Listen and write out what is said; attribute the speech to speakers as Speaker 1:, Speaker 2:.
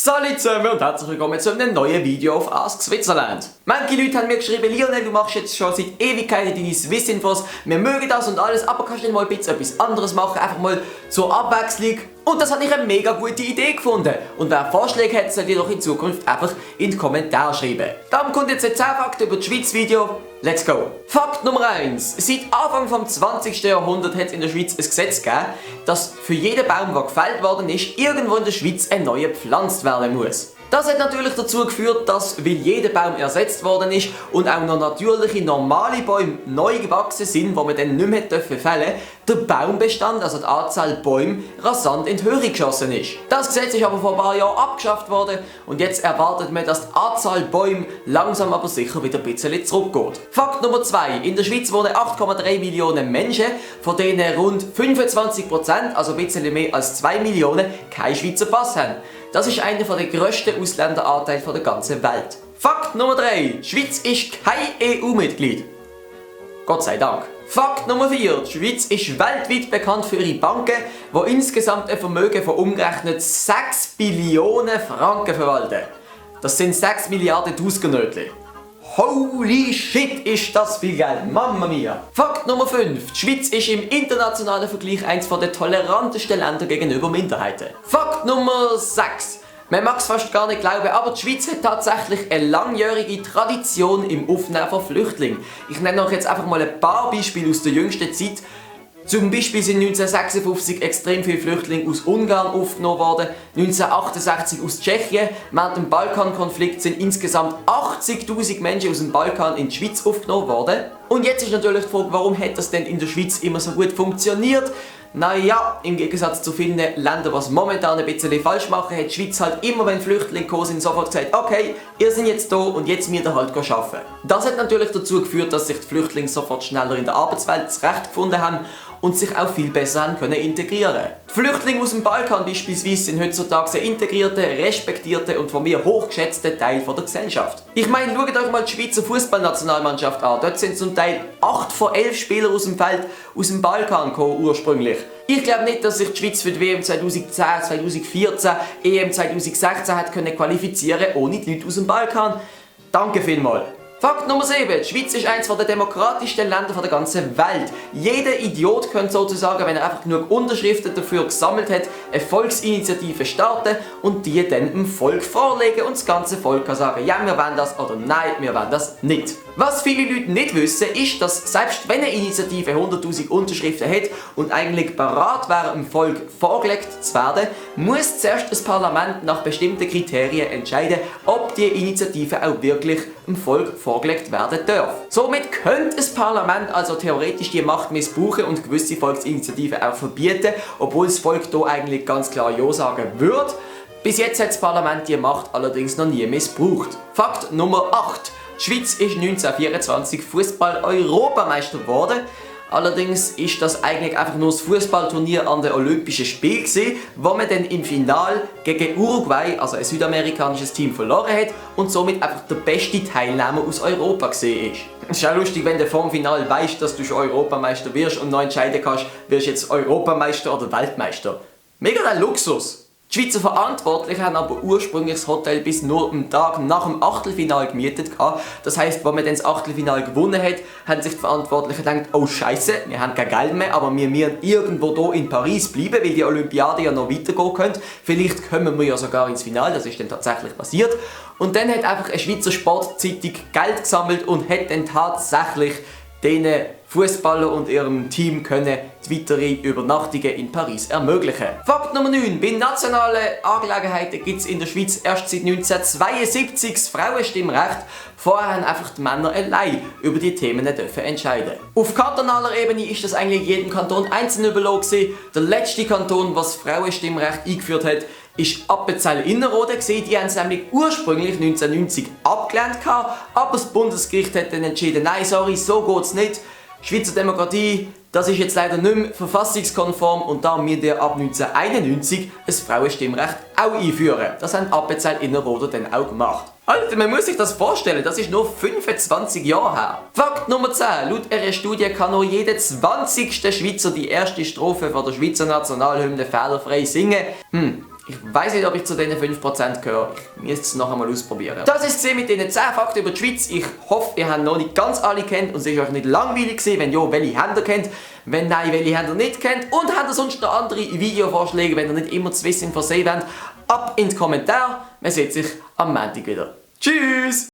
Speaker 1: Salut zusammen und herzlich willkommen zu einem neuen Video auf Ask Switzerland. Manche Leute haben mir geschrieben, Lionel, du machst jetzt schon seit Ewigkeiten deine Swiss-Infos, wir mögen das und alles, aber kannst du nicht mal ein bisschen etwas anderes machen, einfach mal zur Abwechslung? Und das habe ich eine mega gute Idee gefunden. Und wer Vorschläge hat, soll die doch in Zukunft einfach in die Kommentare schreiben. Darum kommt jetzt ein 10 Fakten über die Schweiz Video. Let's go! Fakt Nummer 1. Seit Anfang des 20. Jahrhunderts hat es in der Schweiz ein Gesetz gegeben, dass für jeden Baum, der gefällt worden ist, irgendwo in der Schweiz ein neuer gepflanzt werden muss. Das hat natürlich dazu geführt, dass, weil jeder Baum ersetzt worden ist und auch noch natürliche, normale Bäume neu gewachsen sind, die man dann nicht mehr fällen durfte, der Baumbestand, also die Anzahl Bäume, rasant in die Höhe geschossen ist. Das Gesetz ist aber vor ein paar Jahren abgeschafft worden und jetzt erwartet man, dass die Anzahl Bäume langsam aber sicher wieder ein bisschen zurückgeht. Fakt Nummer 2. In der Schweiz wohnen 8,3 Millionen Menschen, von denen rund 25%, also ein bisschen mehr als 2 Millionen, keinen Schweizer Pass haben. Das ist einer der grössten Ausländeranteile der ganzen Welt. Fakt Nummer 3. Die Schweiz ist kein EU-Mitglied. Gott sei Dank. Fakt Nummer 4. Die Schweiz ist weltweit bekannt für ihre Banken, die insgesamt ein Vermögen von umgerechnet 6 Billionen Franken verwalten. Das sind 6 Milliarden Tausendnötchen. Holy shit, ist das viel Geld, Mamma mia! Fakt Nummer 5. Die Schweiz ist im internationalen Vergleich eines der tolerantesten Länder gegenüber Minderheiten. Fakt Nummer 6. Man mag es fast gar nicht glauben, aber die Schweiz hat tatsächlich eine langjährige Tradition im Aufnehmen von Flüchtlingen. Ich nenne euch jetzt einfach mal ein paar Beispiele aus der jüngsten Zeit. Zum Beispiel sind 1956 extrem viele Flüchtlinge aus Ungarn aufgenommen worden, 1968 aus Tschechien. Während dem Balkankonflikt sind insgesamt 80'000 Menschen aus dem Balkan in die Schweiz aufgenommen worden. Und jetzt ist natürlich die Frage, warum hat das denn in der Schweiz immer so gut funktioniert? Naja, im Gegensatz zu vielen Ländern, die es momentan ein bisschen falsch machen, hat die Schweiz halt immer, wenn Flüchtlinge gekommen sind, sofort gesagt, okay, ihr seid jetzt da und jetzt müsst ihr halt arbeiten. Das hat natürlich dazu geführt, dass sich die Flüchtlinge sofort schneller in der Arbeitswelt zurechtgefunden haben und sich auch viel besser haben können integrieren. Die Flüchtlinge aus dem Balkan beispielsweise sind heutzutage ein integrierter, respektierter und von mir hochgeschätzter Teil der Gesellschaft. Ich meine, schaut euch mal die Schweizer Fußballnationalmannschaft an. Dort sind zum Teil 8 von 11 Spieler aus dem Feld aus dem Balkan gekommen, ursprünglich. Ich glaube nicht, dass sich die Schweiz für die WM 2010, 2014, EM 2016 hat qualifizieren ohne die Leute aus dem Balkan. Danke vielmals. Fakt Nummer 7. Die Schweiz ist eines der demokratischsten Länder der ganzen Welt. Jeder Idiot könnte sozusagen, wenn er einfach genug Unterschriften dafür gesammelt hat, eine Volksinitiative starten und die dann dem Volk vorlegen und das ganze Volk kann sagen, ja, wir wollen das oder nein, wir wollen das nicht. Was viele Leute nicht wissen, ist, dass selbst wenn eine Initiative 100'000 Unterschriften hat und eigentlich bereit wäre, dem Volk vorgelegt zu werden, muss zuerst das Parlament nach bestimmten Kriterien entscheiden, ob die Initiative auch wirklich dem Volk vorgelegt werden darf. Somit könnte das Parlament also theoretisch die Macht missbrauchen und gewisse Volksinitiativen auch verbieten, obwohl das Volk hier eigentlich ganz klar Ja sagen würde. Bis jetzt hat das Parlament die Macht allerdings noch nie missbraucht. Fakt Nummer 8. Die Schweiz ist 1924 Fußball-Europameister geworden. Allerdings ist das eigentlich einfach nur das Fußballturnier an den Olympischen Spielen gewesen, wo man dann im Finale gegen Uruguay, also ein südamerikanisches Team, verloren hat und somit einfach der beste Teilnehmer aus Europa gesehen ist. Es ist auch lustig, wenn du vor dem Finale weißt, dass du schon Europameister wirst und noch entscheiden kannst, wirst du jetzt Europameister oder Weltmeister. Mega der Luxus! Die Schweizer Verantwortlichen haben aber ursprünglich das Hotel bis nur am Tag nach dem Achtelfinale gemietet. Das heisst, als man dann das Achtelfinale gewonnen hat, haben sich die Verantwortlichen gedacht, oh Scheiße, wir haben kein Geld mehr, aber wir müssen irgendwo hier in Paris bleiben, weil die Olympiade ja noch weitergehen könnte. Vielleicht kommen wir ja sogar ins Finale, das ist dann tatsächlich passiert. Und dann hat einfach eine Schweizer Sportzeitung Geld gesammelt und hat dann tatsächlich den Fußballer und ihrem Team können die weitere Übernachtungen in Paris ermöglichen. Fakt Nummer 9. Bei nationalen Angelegenheiten gibt es in der Schweiz erst seit 1972 das Frauenstimmrecht. Vorher haben einfach die Männer allein über die Themen entscheiden. Auf kantonaler Ebene ist das eigentlich jedem Kanton einzeln überlassen. Der letzte Kanton, was das Frauenstimmrecht eingeführt hat, ist Appenzell-Innerrhoden. Die haben es nämlich ursprünglich 1990 abgelehnt, aber das Bundesgericht hat dann entschieden, nein, sorry, so geht es nicht. Schweizer Demokratie, das ist jetzt leider nicht mehr verfassungskonform und da müssen wir ab 1991 ein Frauenstimmrecht auch einführen. Das haben Appenzell-Innerrhoden dann auch gemacht. Alter, man muss sich das vorstellen, das ist nur 25 Jahre her. Fakt Nummer 10. Laut einer Studie kann nur jeder 20. Schweizer die erste Strophe von der Schweizer Nationalhymne fehlerfrei singen. Ich weiß nicht, ob ich zu diesen 5% gehöre. Ich müsste es noch einmal ausprobieren. Das ist es mit diesen 10 Fakten über die Schweiz. Ich hoffe, ihr habt noch nicht ganz alle kennt und es ist euch nicht langweilig gewesen. Wenn ja, welche habt ihr kennt? Wenn nein, welche habt ihr nicht kennt? Und habt ihr sonst noch andere Videovorschläge, wenn ihr nicht immer Swissinfo sehen wollt? Ab in die Kommentare. Man sieht sich am Montag wieder. Tschüss!